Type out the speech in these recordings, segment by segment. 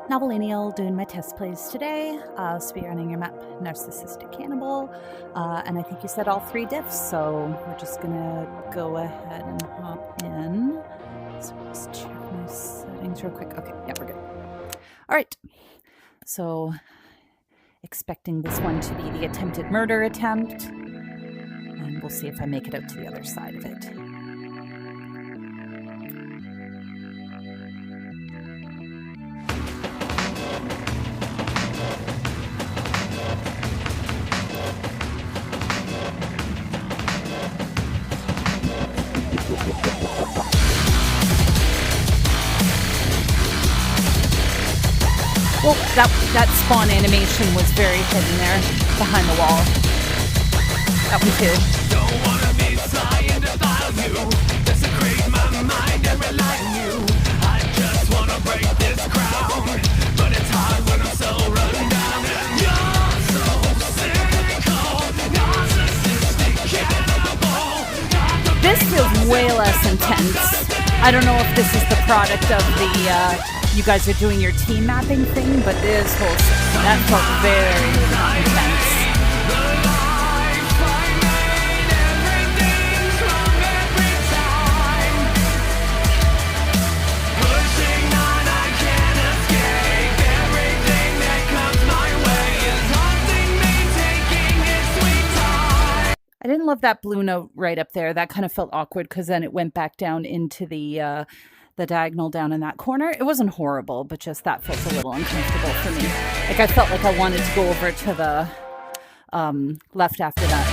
Novelenial doing my test plays today. So we're running your map, Narcissistic Cannibal. And I think you said all 3 diffs, so we're just gonna go ahead and hop in. So let's check my settings real quick. Okay, yeah, we're good. All right. So expecting this one to be the attempted murder attempt. And we'll see if I make it out to the other side of it. Well, that spawn animation was very hidden there, behind the wall. That one too. Don't wanna be flying to file you. Desecrate my mind and rely on you. I just wanna break this crown, but it's hard when I'm so run down. And you're so cynical, narcissistic cannibal. This feels way less intense. I don't know if this is the product of the you guys are doing your team mapping thing, but that felt very intense. I didn't love that blue note right up there. That kind of felt awkward because then it went back down into the diagonal down in that corner. It wasn't horrible, but just that felt a little uncomfortable for me. Like I felt like I wanted to go over to the left after that.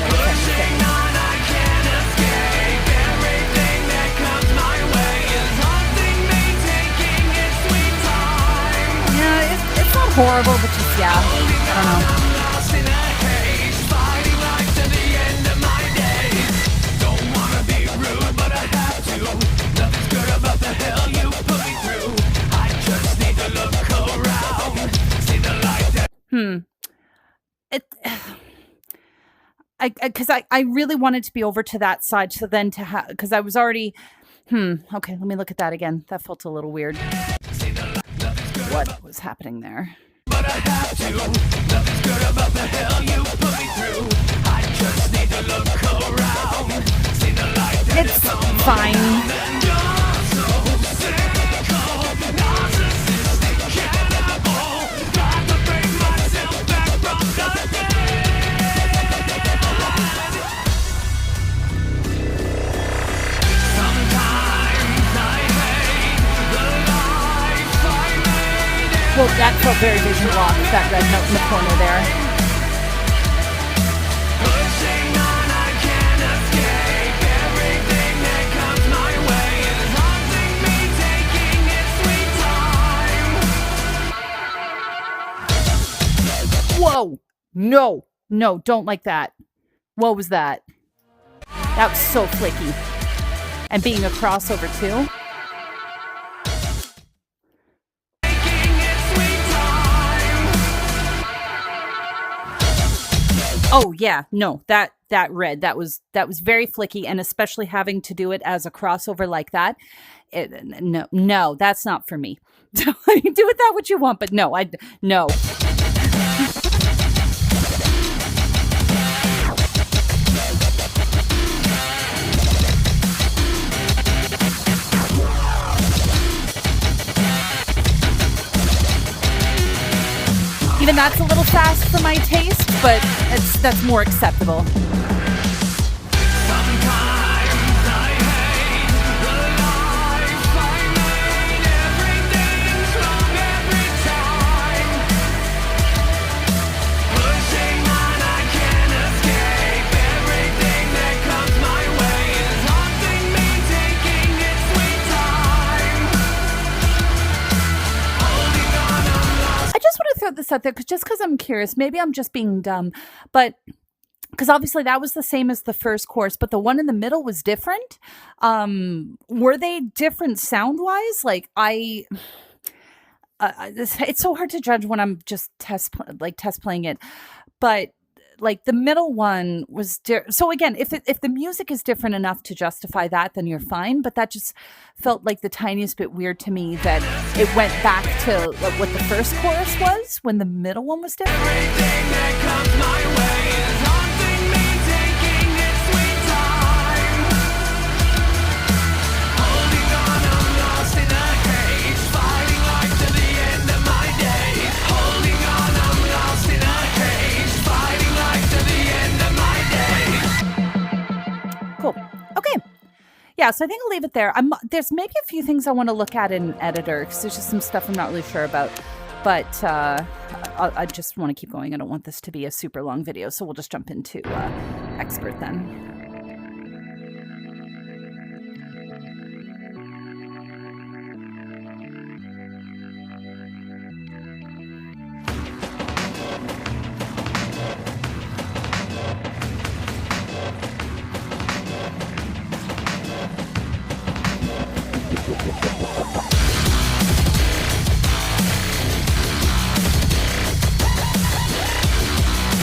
Yeah, it's not horrible, but just, yeah, I don't know. Because I really wanted to be over to that side, so then to have, because I was already, okay, let me look at that again. That felt a little weird. What was happening there? But I have to. Nothing's good about the hell you put me through. I just need to look around. See the light. It's fine. Well, that felt very vision locked, that red note in the corner there. Whoa! No! No, don't like that. What was that? That was so flicky. And being a crossover too. Oh yeah, no, that red, that was very flicky, and especially having to do it as a crossover like that. No, that's not for me. Do with that what you want, but no, no. Even that's a little fast for my taste, but that's more acceptable. Throw this out there because I'm curious. Maybe I'm just being dumb, but because obviously that was the same as the first course, but the one in the middle was different. Were they different sound wise? Like it's so hard to judge when I'm just test playing it, but like the middle one was so again, if the music is different enough to justify that, then you're fine. But that just felt like the tiniest bit weird to me that it went back to like, what the first chorus was when the middle one was different. Everything that comes my way is haunting me, taking its sweet time. Holding on, I'm lost in a haze, fighting life to the end of my days. Holding on, I'm lost in a haze, fighting life to the end of my days. Cool. Okay. Yeah, so I think I'll leave it there. There's maybe a few things I want to look at in editor because there's just some stuff I'm not really sure about. But I just want to keep going. I don't want this to be a super long video, so we'll just jump into expert then.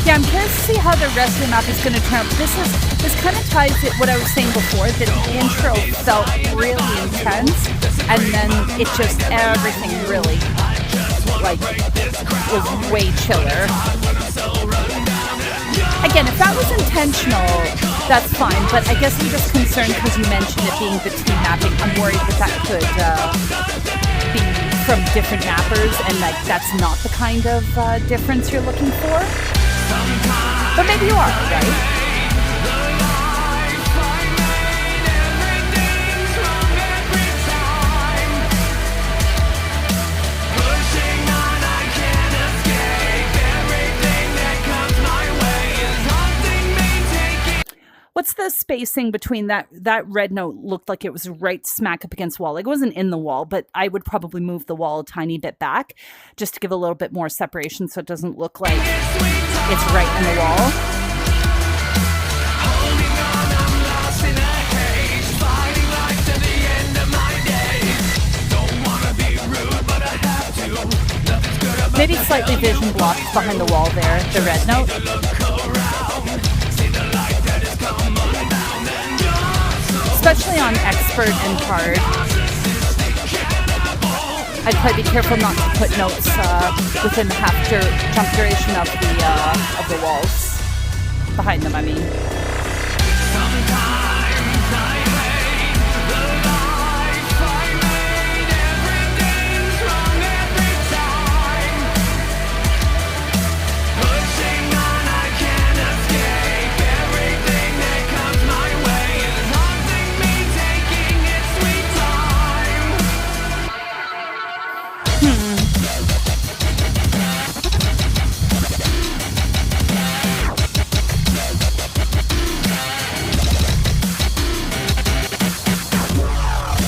Yeah, I'm curious to see how the rest of the map is going to turn out. This kind of ties it what I was saying before, that the intro felt really intense, and then it just, everything really, like, was way chiller. Again, if that was intentional, that's fine, but I guess I'm just concerned because you mentioned it being the team mapping. I'm worried that could be from different mappers, and like that's not the kind of difference you're looking for. But maybe you are, right? What's the spacing between that red note looked like it was right smack up against the wall. Like it wasn't in the wall, but I would probably move the wall a tiny bit back just to give a little bit more separation so it doesn't look like it's right in the wall. Maybe slightly vision blocked behind the wall there, the red note. Especially on expert and hard. I'd probably be careful not to put notes within the jump duration of the walls. Behind them, I mean.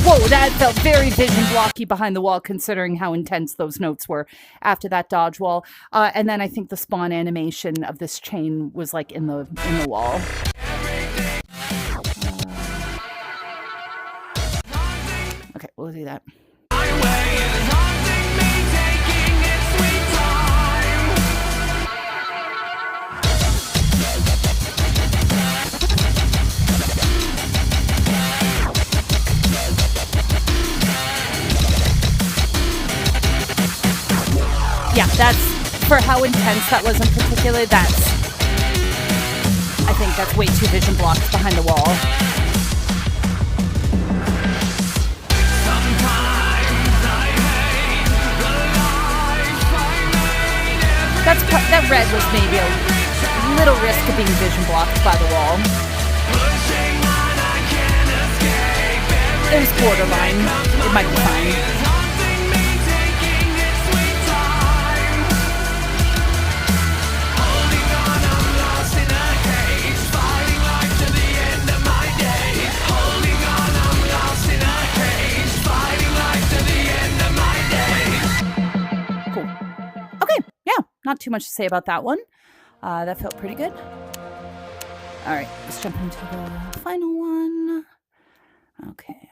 Whoa, that felt very vision blocky behind the wall considering how intense those notes were after that dodge wall. And then I think the spawn animation of this chain was like in the wall. Okay, we'll do that. Yeah, that's, for how intense that was in particular, I think that's way too vision blocked behind the wall. That red was maybe a little risk of being vision blocked by the wall. It was borderline. It might be fine. Not too much to say about that one. That felt pretty good. All right, let's jump into the final one. Okay.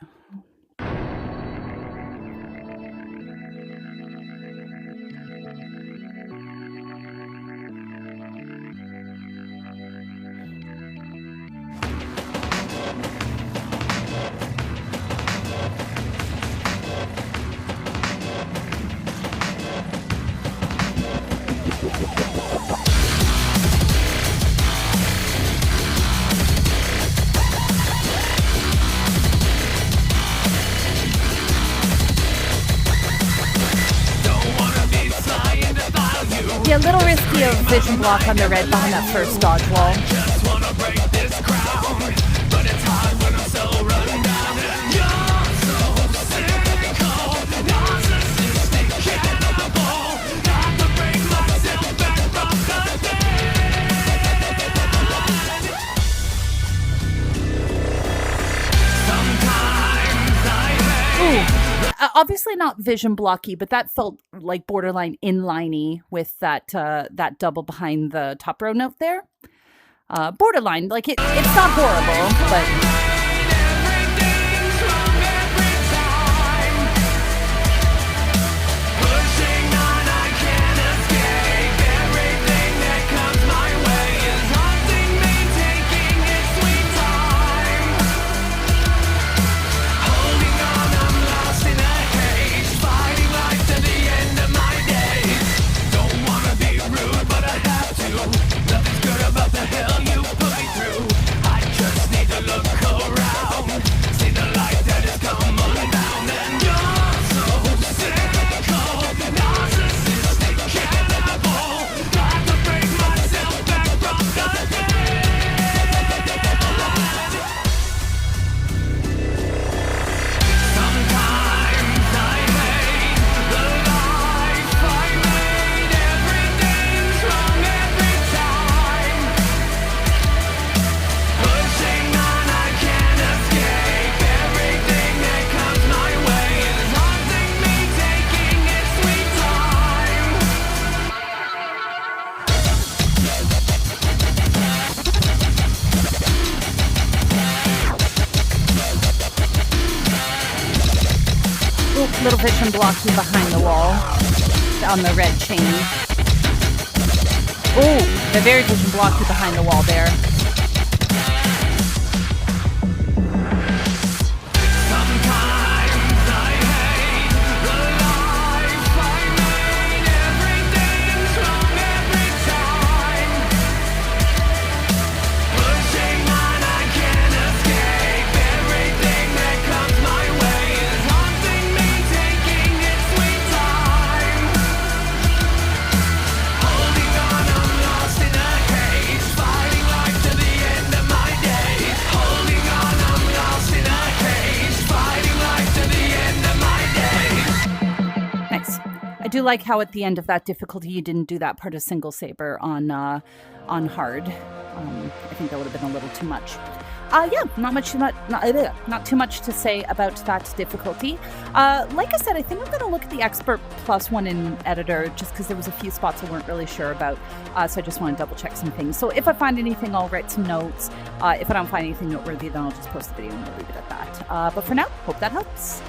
Yeah, a little risky of vision block on the red behind that first dodge wall. Just wanna break this crown, but it's hard when I'm so run down. And you're so cynical, narcissistic, cannibal. Got to break myself back from the dead. Sometimes I hate. Obviously not vision blocky, but that felt like borderline inliney with that that double behind the top row note there. Borderline, like it's not horrible, but little vision blocky behind the wall on the red chain. Oh, the very vision blocky behind the wall there. I do like how at the end of that difficulty you didn't do that part of single saber on hard. I think that would have been a little too much. Yeah, not too much to say about that difficulty. Like I said, I think I'm going to look at the Expert Plus one in Editor just because there was a few spots I weren't really sure about. So I just want to double check some things. So if I find anything, I'll write some notes. If I don't find anything noteworthy, then I'll just post the video and we'll leave it at that. But for now, hope that helps.